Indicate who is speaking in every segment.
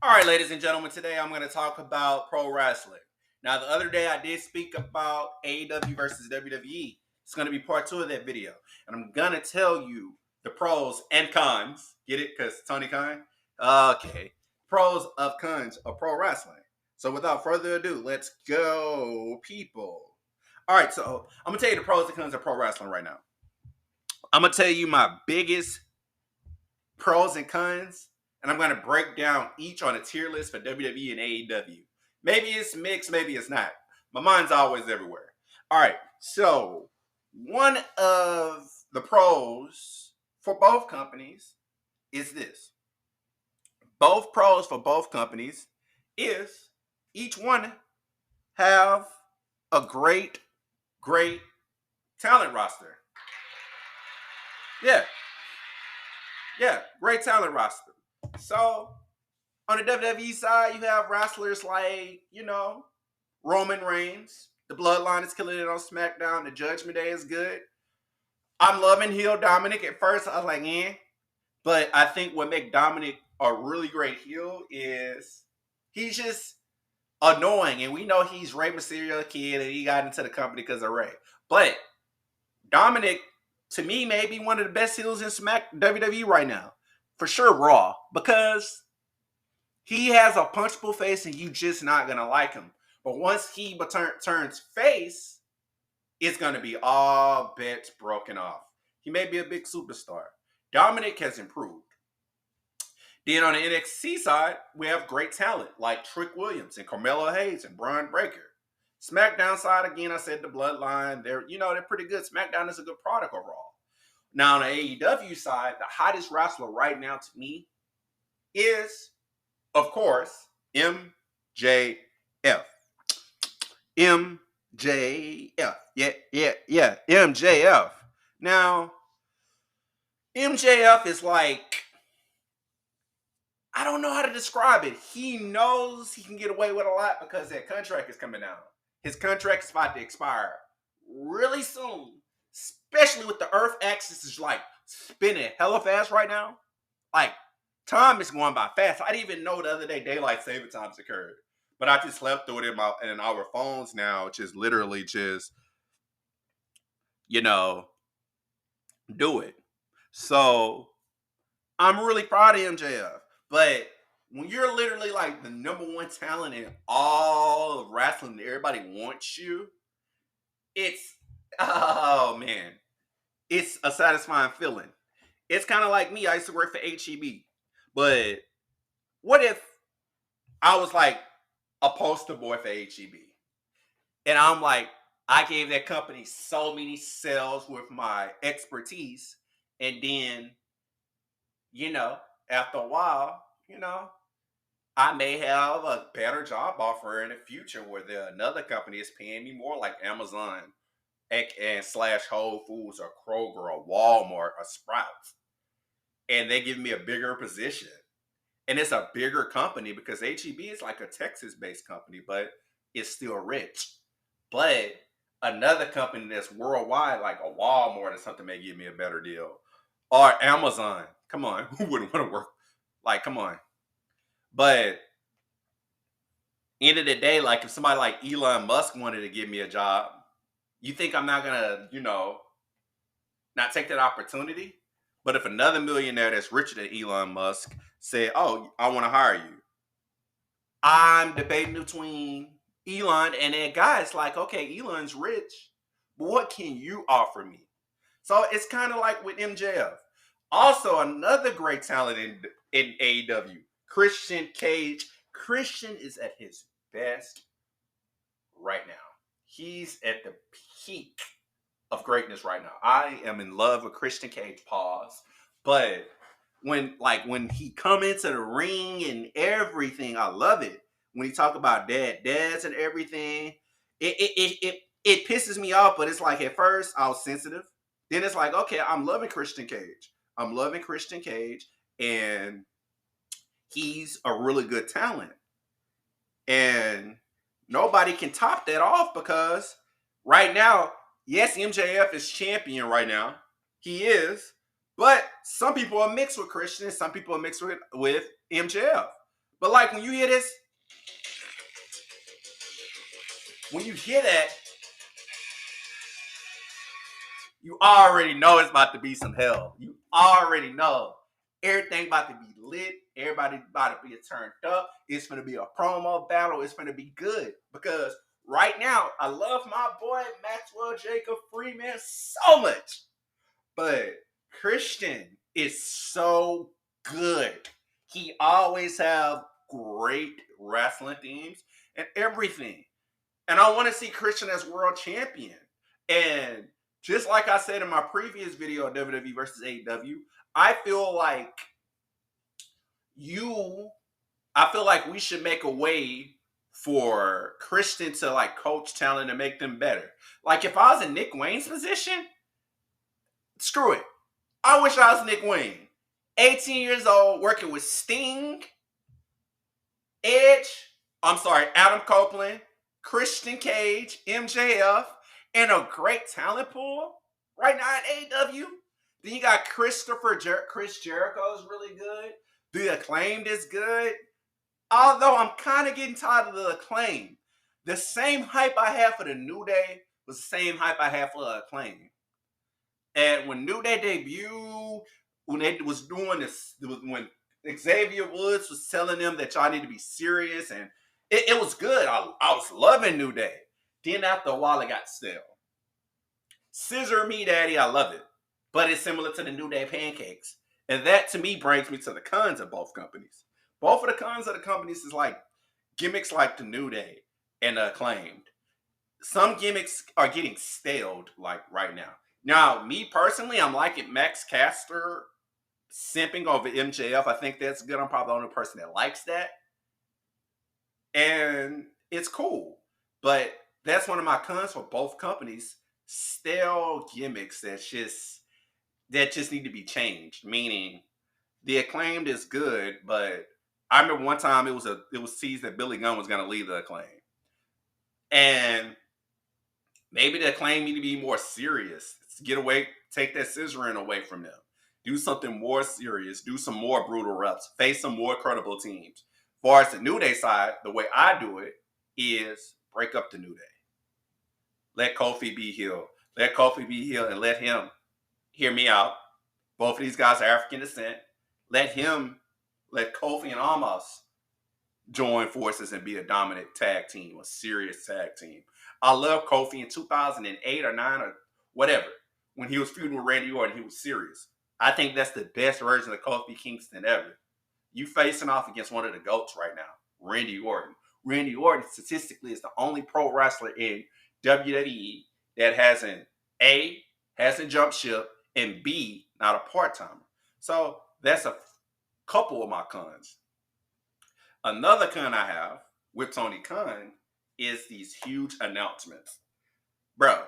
Speaker 1: All right, ladies and gentlemen, today I'm going to talk about pro wrestling. Now, the other day I did speak about AEW versus WWE. It's going to be part two of that video. And I'm going to tell you the pros and cons. Get it? Because Tony Khan? Okay. Pros of cons of pro wrestling. So without further ado, let's go, people. All right, so I'm going to tell you the pros and cons of pro wrestling right now. I'm going to tell you my biggest pros and cons, and I'm going to break down each on a tier list for WWE and AEW. Maybe it's mixed, maybe it's not. My mind's always everywhere. All right, so one of the pros for both companies is this. Both pros for both companies is each one have a great talent roster. Yeah, yeah, great talent roster. So on the WWE side, you have wrestlers like, Roman Reigns. The Bloodline is killing it on SmackDown. The Judgment Day is good. I'm loving heel Dominic. At first, I was like, eh. But I think what makes Dominic a really great heel is he's just annoying. And we know he's Rey Mysterio kid and he got into the company because of Rey. But Dominic, to me, may be one of the best heels in WWE right now. For sure, Raw. Because he has a punchable face and you just not going to like him. But once he turns face, it's going to be all bets broken off. He may be a big superstar. Dominic has improved. Then on the NXT side, we have great talent like Trick Williams and Carmelo Hayes and Braun Breaker. SmackDown side, again, I said the Bloodline, they're pretty good. SmackDown is a good product overall. Now on the AEW side, the hottest wrestler right now to me is, of course, MJF. MJF. Yeah. MJF. Now, MJF is like, I don't know how to describe it. He knows he can get away with a lot because that contract is coming out. His contract is about to expire really soon, especially with the Earth axis is like spinning hella fast right now. Like, time is going by fast. I didn't even know the other day daylight saving times occurred. But I just slept through it in our phones now, just literally just, do it. So I'm really proud of MJF. But when you're literally like the number one talent in all of wrestling, everybody wants you, it's, oh man, it's a satisfying feeling. It's kind of like me. I used to work for HEB. But what if I was like a poster boy for HEB? And I'm like, I gave that company so many sales with my expertise. And then, after a while, I may have a better job offer in the future where another company is paying me more, like Amazon and slash Whole Foods or Kroger or Walmart or Sprouts. And they give me a bigger position. And it's a bigger company because HEB is like a Texas-based company, but it's still rich. But another company that's worldwide, like a Walmart or something, may give me a better deal. Or Amazon. Come on. Who wouldn't want to work? Like, come on. But end of the day, like if somebody like Elon Musk wanted to give me a job, you think I'm not going to, not take that opportunity? But if another millionaire that's richer than Elon Musk said, oh, I want to hire you, I'm debating between Elon and that guy. It's like, okay, Elon's rich, but what can you offer me? So it's kind of like with MJF. Also, another great talent in AEW, Christian Cage. Christian is at his best right now. He's at the peak of greatness right now. I am in love with Christian Cage. Pause. But when he come into the ring and everything, I love it. When he talk about dads and everything, it pisses me off. But it's like at first I was sensitive. Then it's like, okay, I'm loving Christian Cage. I'm loving Christian Cage, and he's a really good talent. And nobody can top that off because right now, yes, MJF is champion right now. He is. But some people are mixed with Christian, some people are mixed with MJF. But like when you hear this, when you hear that, you already know it's about to be some hell. You already know everything about to be lit. Everybody about to be turned up. It's going to be a promo battle. It's going to be good because right now I love my boy Maxwell Jacob Freeman so much, but Christian is so good. He always have great wrestling themes and everything. And I want to see Christian as world champion. And just like I said in my previous video, WWE versus AEW, I feel like you, I feel like we should make a way for Christian to like coach talent and make them better. Like if I was in Nick Wayne's position, screw it. I wish I was Nick Wayne. 18 years old, working with Sting, Edge, Adam Copeland, Christian Cage, MJF, and a great talent pool right now at AEW. Then you got Chris Jericho is really good. The Acclaimed is good. Although I'm kind of getting tired of the Acclaim. The same hype I had for the New Day was the same hype I had for the Acclaim. And when New Day debuted, when they was doing this, when Xavier Woods was telling them that y'all need to be serious, and it was good. I was loving New Day. Then after a while, it got stale. Scissor me, daddy, I love it. But it's similar to the New Day pancakes. And that, to me, brings me to the cons of both companies. Both of the cons of the companies is like gimmicks like the New Day and the Acclaimed. Some gimmicks are getting staled like right now. Now, me personally, I'm liking Max Caster simping over MJF. I think that's good. I'm probably the only person that likes that. And it's cool. But that's one of my cons for both companies. Stale gimmicks that just need to be changed. Meaning the Acclaimed is good, but I remember one time it was teased that Billy Gunn was gonna leave the Acclaim. And maybe the Acclaim need to be more serious. Get away, take that scissoring away from them. Do something more serious. Do some more brutal reps. Face some more credible teams. As far as the New Day side, the way I do it is break up the New Day. Let Kofi be heel. Let Kofi be heel and let him hear me out. Both of these guys are African descent. Let Kofi and Omos join forces and be a dominant tag team, a serious tag team. I love Kofi in 2008 or 9 or whatever. When he was feuding with Randy Orton, he was serious. I think that's the best version of Kofi Kingston ever. You facing off against one of the GOATs right now, Randy Orton. Randy Orton statistically is the only pro wrestler in WWE that hasn't jumped ship, and B, not a part-timer. So that's a couple of my cons. Another con I have with Tony Khan is these huge announcements. Bro,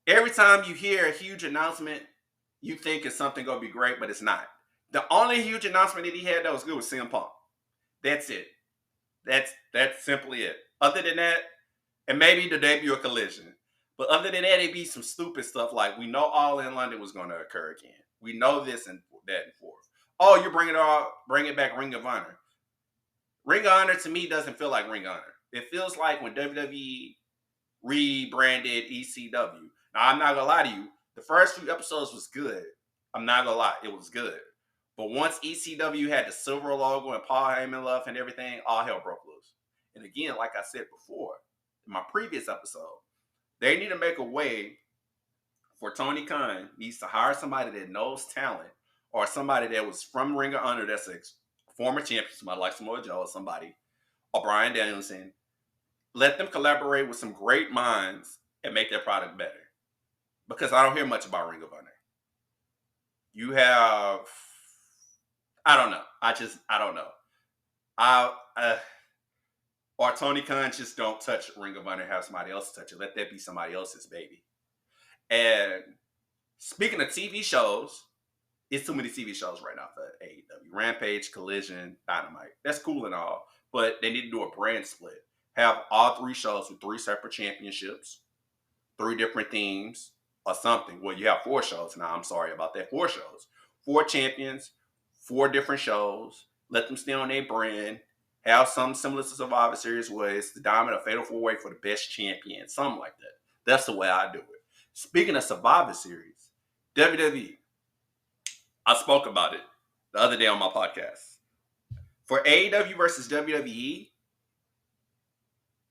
Speaker 1: every time you hear a huge announcement, you think it's something going to be great, but it's not. The only huge announcement that he had that was good was CM Punk. That's it. That's simply it. Other than that, and maybe the debut of Collision. But other than that, it'd be some stupid stuff like we know All in London was going to occur again. We know this and that and forth. Oh, you're bringing back Ring of Honor. Ring of Honor to me doesn't feel like Ring of Honor. It feels like when WWE rebranded ECW. Now, I'm not going to lie to you. The first few episodes was good. I'm not going to lie. It was good. But once ECW had the silver logo and Paul Heyman love and everything, all hell broke loose. And again, like I said before, in my previous episode, they need to make a way for Tony Khan needs to hire somebody that knows talent or somebody that was from Ring of Honor that's a former champion, somebody like Samoa Joe or somebody, or Bryan Danielson. Let them collaborate with some great minds and make their product better. Because I don't hear much about Ring of Honor. You have, I don't know. I don't know. Or Tony Khan just don't touch Ring of Honor, have somebody else touch it. Let that be somebody else's baby. And speaking of TV shows, it's too many TV shows right now for AEW. Rampage, Collision, Dynamite. That's cool and all, but they need to do a brand split. Have all 3 shows with 3 separate championships, 3 different themes, or something. Well, you have 4 shows now. I'm sorry about that. 4 shows. 4 champions, 4 different shows. let them stay on their brand, have something similar to Survivor Series where it's the Diamond or Fatal 4-Way for the best champion, something like that. That's the way I do it. Speaking of Survivor Series, WWE, I spoke about it the other day on my podcast. For AEW versus WWE,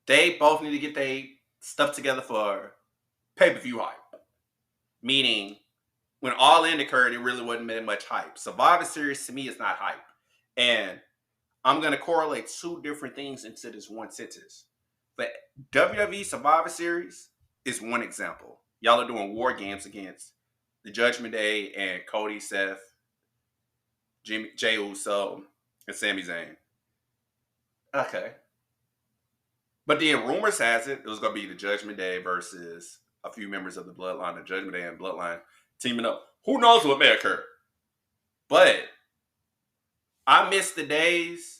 Speaker 1: they both need to get their stuff together for pay-per-view hype. Meaning, when All In occurred, it really wasn't much hype. Survivor Series to me is not hype. And I'm going to correlate two different things into this one sentence. But WWE Survivor Series is one example. Y'all are doing war games against the Judgment Day and Cody, Seth, Jey Uso, and Sami Zayn. Okay. But then rumors has it was going to be the Judgment Day versus a few members of the Bloodline, the Judgment Day and Bloodline teaming up. Who knows what may occur? But I miss the days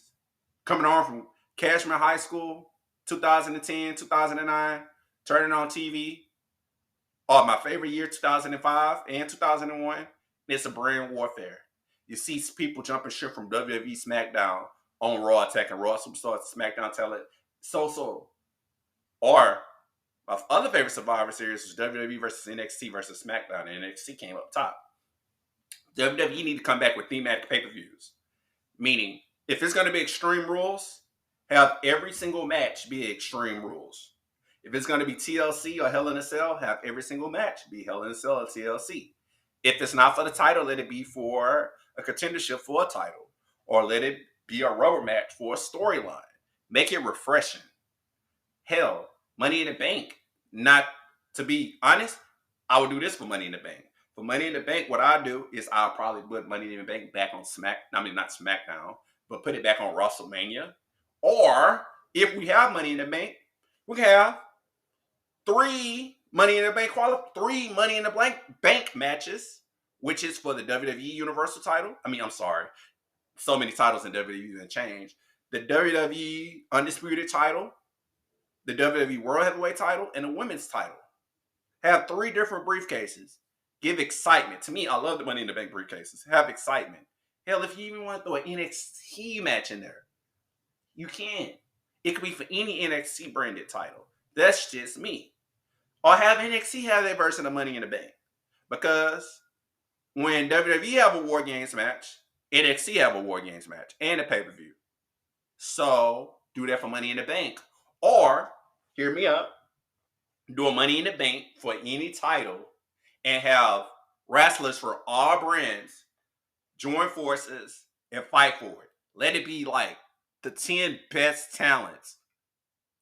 Speaker 1: coming on from Cashmere High School, 2010, 2009, turning on TV. Oh, my favorite year, 2005 and 2001. It's a brand warfare. You see people jumping shit from WWE SmackDown on Raw, attacking Raw Superstars, SmackDown talent. So. Or my other favorite Survivor Series was WWE versus NXT versus SmackDown, and NXT came up top. WWE need to come back with thematic pay-per-views. Meaning, if it's going to be Extreme Rules, have every single match be Extreme Rules. If it's going to be TLC or Hell in a Cell, have every single match be Hell in a Cell or TLC. If it's not for the title, let it be for a contendership for a title. Or let it be a rubber match for a storyline. Make it refreshing. Hell, Money in the Bank. Not to be honest, I would do this for Money in the Bank. For Money in the Bank, what I do is I'll probably put Money in the Bank back on not SmackDown, but put it back on WrestleMania. Or if we have Money in the Bank, we can have three Money in the Bank matches, which is for the WWE Universal title. So many titles in WWE that change. The WWE Undisputed title, the WWE World Heavyweight title, and the Women's title. Have three different briefcases. Give excitement. To me, I love the Money in the Bank briefcases. Have excitement. Hell, if you even want to throw an NXT match in there, you can. It could be for any NXT branded title. That's just me. Or have NXT have their version of Money in the Bank. Because when WWE have a War Games match, NXT have a War Games match and a pay-per-view. So, do that for Money in the Bank. Or, hear me up, do a Money in the Bank for any title and have wrestlers for all brands join forces and fight for it. Let it be like the 10 best talents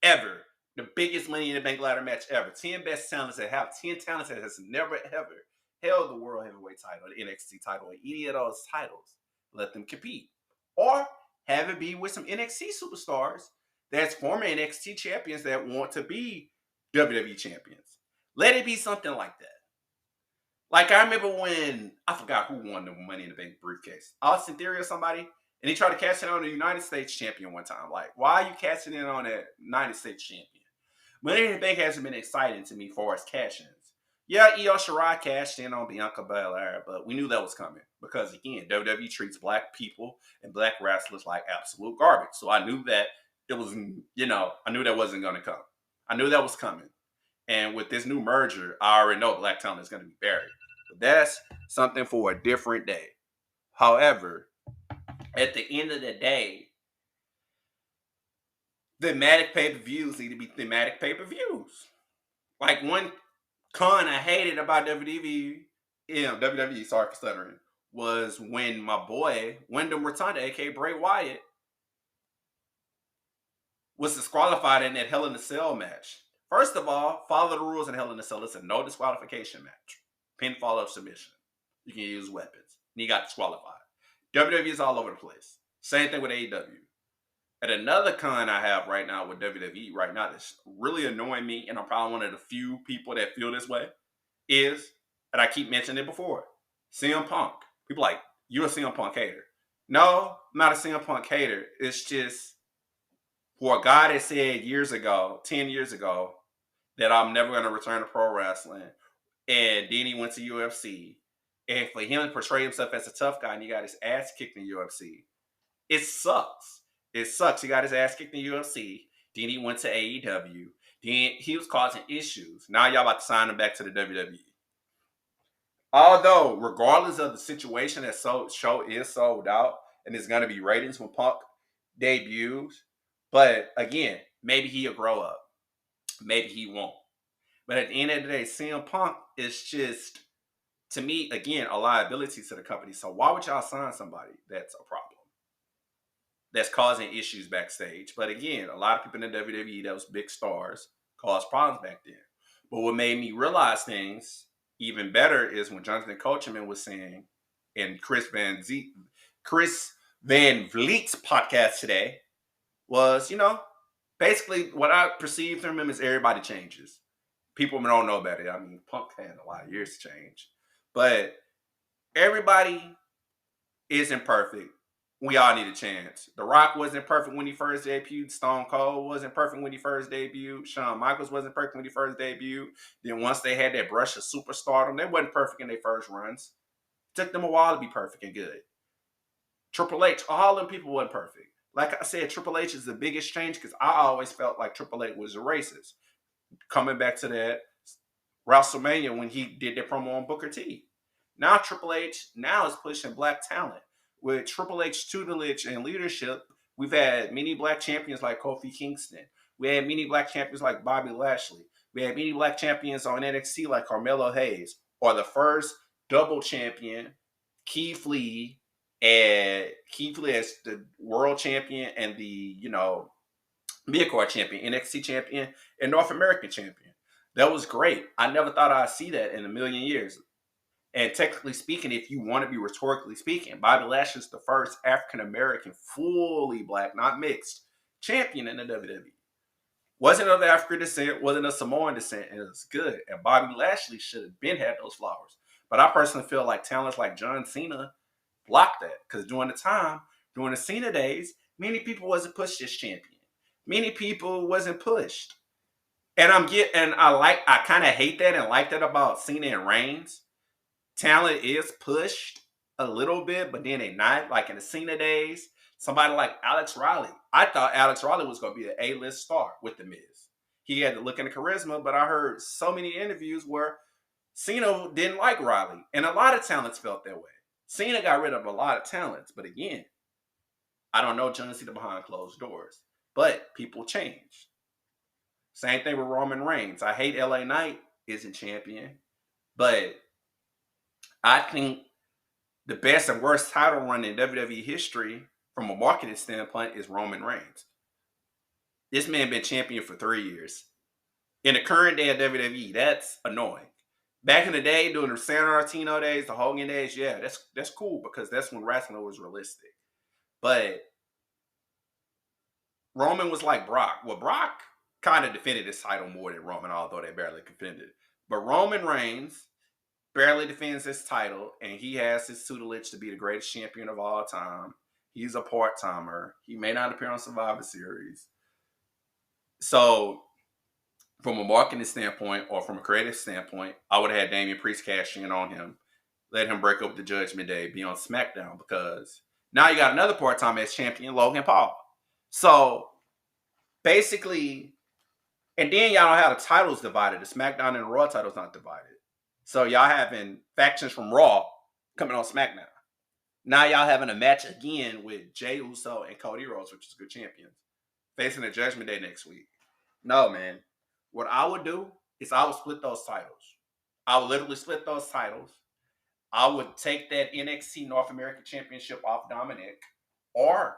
Speaker 1: ever. The biggest Money in the Bank ladder match ever. 10 best talents that have 10 talents that has never ever held the World Heavyweight title, the NXT title, or any of those titles. Let them compete. Or have it be with some NXT superstars that's former NXT champions that want to be WWE champions. Let it be something like that. Like I remember when, I forgot who won the Money in the Bank briefcase. Austin Theory or somebody, and he tried to cash in on the United States champion one time. Like, why are you cashing in on that United States champion? Money in the Bank hasn't been exciting to me as far as cash-ins. Yeah, Io Shirai cashed in on Bianca Belair, but we knew that was coming. Because again, WWE treats black people and black wrestlers like absolute garbage. So I knew that it was, I knew that wasn't going to come. I knew that was coming. And with this new merger, I already know black talent is going to be buried. But that's something for a different day. However, at the end of the day, thematic pay-per-views need to be thematic pay-per-views. Like one con I hated about WWE, sorry for stuttering, was when my boy, Wyndham Rotunda, aka Bray Wyatt, was disqualified in that Hell in a Cell match. First of all, follow the rules in Hell in a Cell. It's a no disqualification match. Pinfall of submission. You can use weapons. And he got disqualified. WWE is all over the place. Same thing with AEW. And another con I have right now with WWE right now that's really annoying me, and I'm probably one of the few people that feel this way, is, and I keep mentioning it before, CM Punk. People like, you're a CM Punk hater. No, I'm not a CM Punk hater. It's just for a guy that said 10 years ago, that I'm never going to return to pro wrestling, and then he went to UFC, and for him to portray himself as a tough guy and he got his ass kicked in UFC, It sucks. It sucks. He got his ass kicked in UFC. Then he went to AEW. Then he was causing issues. Now y'all about to sign him back to the WWE. Although, regardless of the situation, that show is sold out and it's going to be ratings when Punk debuts. But again, maybe he'll grow up. Maybe he won't. But at the end of the day, CM Punk is just, to me, again, a liability to the company. So why would y'all sign somebody that's a problem? That's causing issues backstage. But again, a lot of people in the WWE, those big stars, caused problems back then. But what made me realize things even better is when Jonathan Coachman was saying in Chris Van Vliet's podcast today was, basically what I perceived from him is everybody changes. People don't know about it. I mean, Punk had a lot of years to change. But everybody isn't perfect. We all need a chance. The Rock wasn't perfect when he first debuted. Stone Cold wasn't perfect when he first debuted. Shawn Michaels wasn't perfect when he first debuted. Then once they had that brush of superstardom, they wasn't perfect in their first runs. It took them a while to be perfect and good. Triple H, all them people wasn't perfect. Like I said, Triple H is the biggest change because I always felt like Triple H was a racist. Coming back to that WrestleMania when he did that promo on Booker T. Now Triple H now is pushing black talent. With Triple H tutelage and leadership, we've had many black champions like Kofi Kingston. We had many black champions like Bobby Lashley. We had many black champions on NXT like Carmelo Hayes. Or the first double champion, Keith Lee, and Keith Lee as the world champion and the, mid-card champion, NXT champion, and North American champion. That was great. I never thought I'd see that in a million years. And technically speaking, if you want to be rhetorically speaking, Bobby Lashley is the first African American, fully black, not mixed, champion in the WWE. Wasn't of African descent, wasn't of Samoan descent, and it was good. And Bobby Lashley should have been had those flowers. But I personally feel like talents like John Cena blocked that. Because during the Cena days, many people wasn't pushed as champion. Many people wasn't pushed. And I kind of hate that and like that about Cena and Reigns. Talent is pushed a little bit, but then they not. Like in the Cena days, somebody like Alex Riley. I thought Alex Riley was going to be an A-list star with The Miz. He had the look and the charisma, but I heard so many interviews where Cena didn't like Riley. And a lot of talents felt that way. Cena got rid of a lot of talents, but again, I don't know John Cena behind closed doors. But people change. Same thing with Roman Reigns. I hate LA Knight isn't champion, but I think the best and worst title run in WWE history from a marketing standpoint is Roman Reigns. This man been champion for 3 years. In the current day of WWE, that's annoying. Back in the day, during the San Martino days, the Hogan days, yeah, that's cool because that's when wrestling was realistic. But Roman was like Brock. Well, Brock kind of defended his title more than Roman, although they barely defended. But Roman Reigns barely defends his title, and he has his tutelage to be the greatest champion of all time. He's a part-timer. He may not appear on Survivor Series. So, from a marketing standpoint or from a creative standpoint, I would have had Damian Priest cash in on him, let him break up the Judgment Day, be on SmackDown, because now you got another part-time as champion, Logan Paul. So, basically, and then y'all don't have the titles divided. The SmackDown and the Raw titles not divided. So y'all having factions from Raw coming on SmackDown. Now y'all having a match again with Jey Uso and Cody Rhodes, which is good champions, facing the Judgment Day next week. No, man. What I would do is I would split those titles. I would literally split those titles. I would take that NXT North American Championship off Dominic. Or,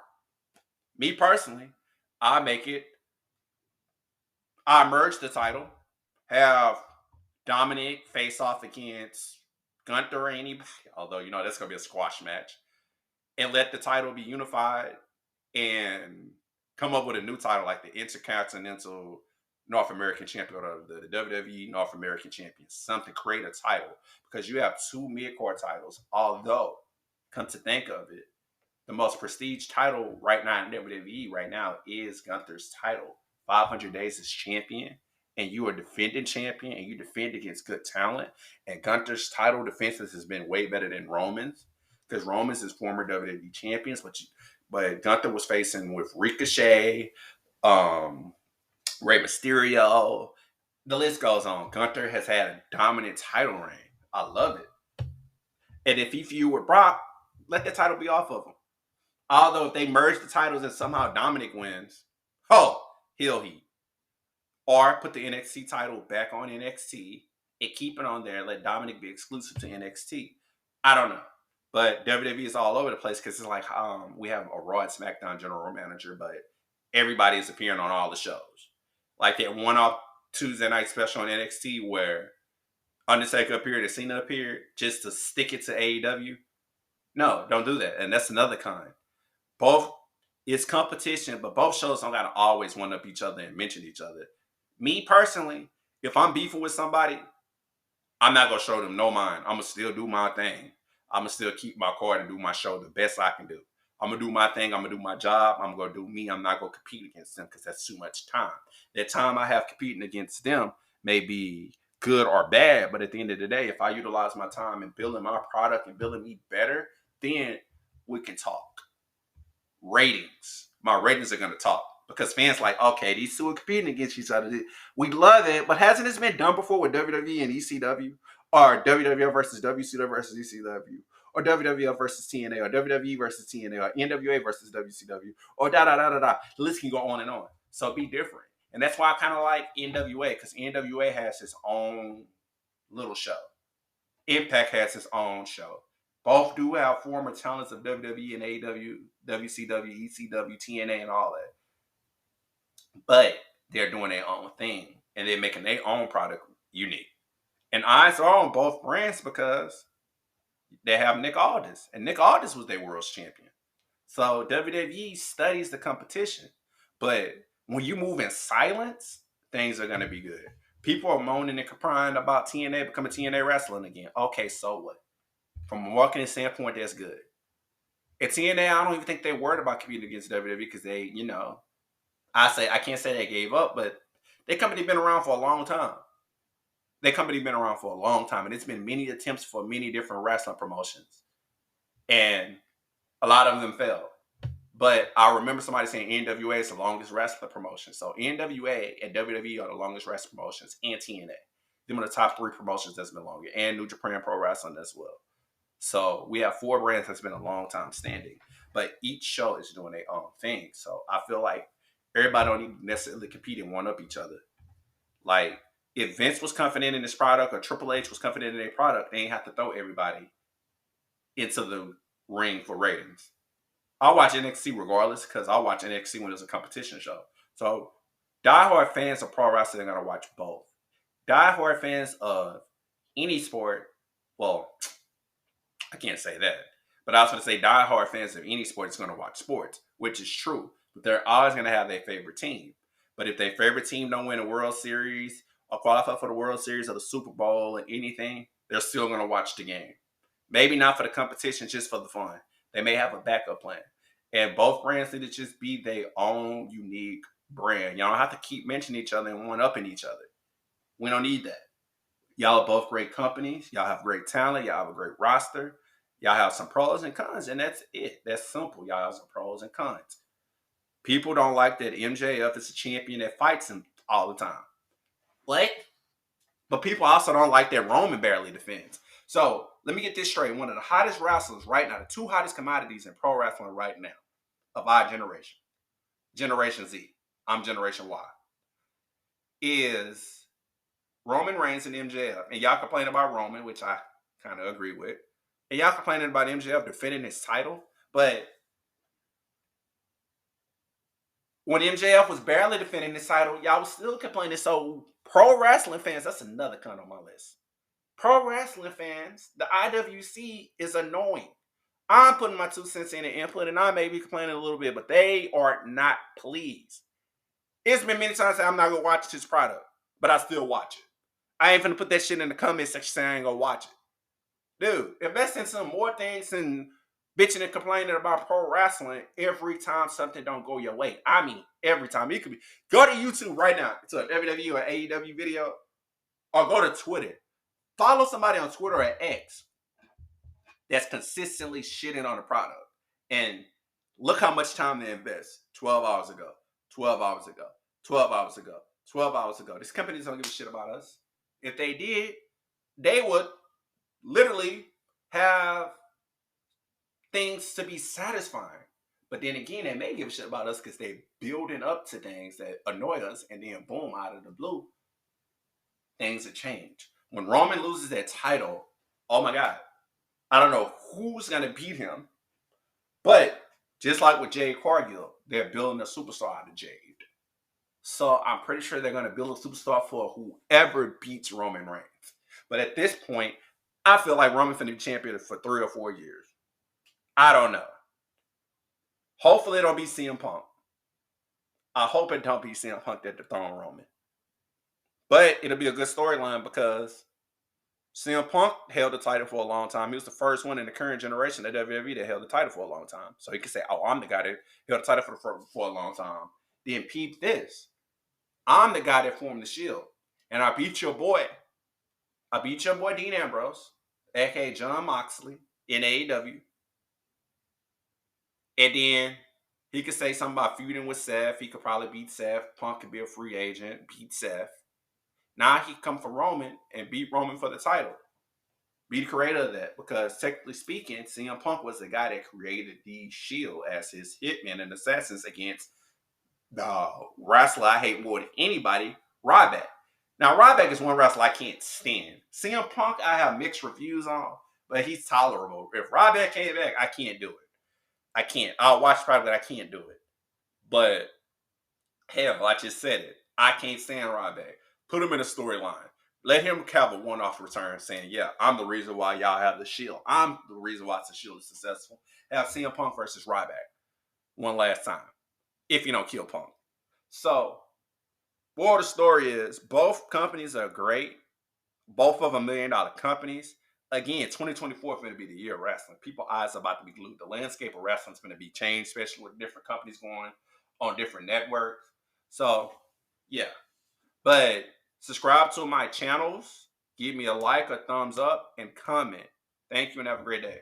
Speaker 1: me personally, I merge the title, have Dominic face off against Gunther or anybody, although that's going to be a squash match, and let the title be unified and come up with a new title like the Intercontinental North American Champion or the WWE North American Champion. Something, create a title, because you have two mid-card titles, although, come to think of it, the most prestige title right now in WWE right now is Gunther's title. 500 days as champion, and you are defending champion, and you defend against good talent, and Gunther's title defenses has been way better than Roman's, because Roman's is former WWE champions, But Gunther was facing with Ricochet, Rey Mysterio. The list goes on. Gunther has had a dominant title reign. I love it. And if he feud with Brock, let the title be off of him. Although if they merge the titles and somehow Dominic wins, oh, he'll heat. Or put the NXT title back on NXT and keep it on there. Let Dominic be exclusive to NXT. I don't know. But WWE is all over the place because it's like we have a Raw and SmackDown general manager, but everybody is appearing on all the shows. Like that one-off Tuesday night special on NXT where Undertaker appeared and Cena appeared just to stick it to AEW. No, don't do that. And that's another kind. Both it's competition, but both shows don't gotta always one up each other and mention each other. Me personally, if I'm beefing with somebody, I'm not gonna show them no mind. I'm gonna still do my thing. I'm gonna still keep my card and do my show the best I can do. I'm gonna do my thing. I'm gonna do my job. I'm gonna do me. I'm not gonna compete against them because that's too much time. That time I have competing against them may be good or bad, but at the end of the day, if I utilize my time in building my product and building me better, then we can talk. Ratings. My ratings are gonna talk. Because fans like, okay, these two are competing against each other. We love it, but hasn't this been done before with WWE and ECW? Or WWF versus WCW versus ECW? Or WWF versus TNA? Or WWE versus TNA? Or NWA versus WCW? Or da-da-da-da-da. The list can go on and on. So be different. And that's why I kind of like NWA, because NWA has its own little show. Impact has its own show. Both do have former talents of WWE and AEW, WCW, ECW, TNA, and all that. But they're doing their own thing and they're making their own product unique. And eyes are on both brands because they have Nick Aldis, and Nick Aldis was their world's champion. So WWE studies the competition, but when you move in silence, things are going to be good. People are moaning and crying about TNA becoming TNA wrestling again. Okay, so what? From a marketing standpoint, that's good. At TNA, I don't even think they're worried about competing against WWE because they, I can't say they gave up, but their company been around for a long time. Their company been around for a long time, and it's been many attempts for many different wrestling promotions, and a lot of them failed. But I remember somebody saying NWA is the longest wrestling promotion. So NWA and WWE are the longest wrestling promotions, and TNA. Them are the top 3 promotions that's been longer, and New Japan Pro Wrestling as well. So we have 4 brands that's been a long time standing, but each show is doing their own thing. So I feel like everybody don't need to necessarily compete and one up each other. Like if Vince was confident in his product or Triple H was confident in their product, they ain't have to throw everybody into the ring for ratings. I'll watch NXT regardless because I'll watch NXT when it's a competition show. So diehard fans of pro wrestling are gonna watch both. Diehard fans of any sport, well, I can't say that. But I was going to say diehard fans of any sport is going to watch sports, which is true. But they're always going to have their favorite team. But if their favorite team don't win a World Series or qualify for the World Series or the Super Bowl or anything, they're still going to watch the game. Maybe not for the competition, just for the fun. They may have a backup plan. And both brands need to just be their own unique brand. Y'all don't have to keep mentioning each other and one-upping each other. We don't need that. Y'all are both great companies. Y'all have great talent. Y'all have a great roster. Y'all have some pros and cons, and that's it. That's simple. Y'all have some pros and cons. People don't like that MJF is a champion that fights him all the time. What? But people also don't like that Roman barely defends. So let me get this straight. One of the hottest wrestlers right now, the 2 hottest commodities in pro wrestling right now of our generation, Generation Z, I'm Generation Y, is Roman Reigns and MJF. And y'all complain about Roman, which I kind of agree with. And y'all complaining about MJF defending his title. But when MJF was barely defending his title, y'all was still complaining. So pro wrestling fans, that's another kind on my list. Pro wrestling fans, the IWC is annoying. I'm putting my 2 cents in and input, and I may be complaining a little bit, but they are not pleased. It's been many times that I'm not going to watch this product, but I still watch it. I ain't going to put that shit in the comment section saying I ain't going to watch it. Dude, invest in some more things than bitching and complaining about pro wrestling every time something don't go your way. I mean, every time. It could be, go to YouTube right now. It's a WWE or AEW video, or go to Twitter. Follow somebody on Twitter or X that's consistently shitting on the product and Look how much time they invest. 12 hours ago, 12 hours ago, 12 hours ago, 12 hours ago. These companies don't give a shit about us. If they did, they would literally have things to be satisfying. But then again, they may give a shit about us because they're building up to things that annoy us, and then boom, out of the blue, things have changed. When Roman loses that title, oh my God, I don't know who's gonna beat him. But just like with Jade Cargill, they're building a superstar out of Jade. So I'm pretty sure they're gonna build a superstar for whoever beats Roman Reigns. But at this point, I feel like Roman's gonna be champion for 3 or 4 years. I don't know. Hopefully it don't be CM Punk. I hope it don't be CM Punk that dethrone Roman. But it'll be a good storyline because CM Punk held the title for a long time. He was the first one in the current generation of WWE that held the title for a long time. So he could say, oh, I'm the guy that held the title for a long time. Then peep this. I'm the guy that formed the Shield. And I beat your boy. I beat your boy Dean Ambrose, aka John Moxley, in AEW. And then he could say something about feuding with Seth. He could probably beat Seth. Punk could be a free agent, beat Seth. Now he come for Roman and beat Roman for the title. Be the creator of that, because technically speaking, CM Punk was the guy that created the Shield as his hitman and assassins against the wrestler I hate more than anybody, Ryback. Now, Ryback is one wrestler I can't stand. CM Punk, I have mixed reviews on, but he's tolerable. If Ryback came back, I can't do it. I can't. I'll watch probably, but I can't do it. But hell, I just said it. I can't stand Ryback. Put him in a storyline. Let him have a one-off return saying, yeah, I'm the reason why y'all have the Shield. I'm the reason why the Shield is successful. Have CM Punk versus Ryback one last time, if you don't kill Punk. So, moral of the story is both companies are great. Both of them $1 million companies. Again, 2024 is going to be the year of wrestling. People's eyes are about to be glued. The landscape of wrestling is going to be changed, especially with different companies going on different networks. So, yeah. But subscribe to my channels. Give me a like, a thumbs up, and comment. Thank you, and have a great day.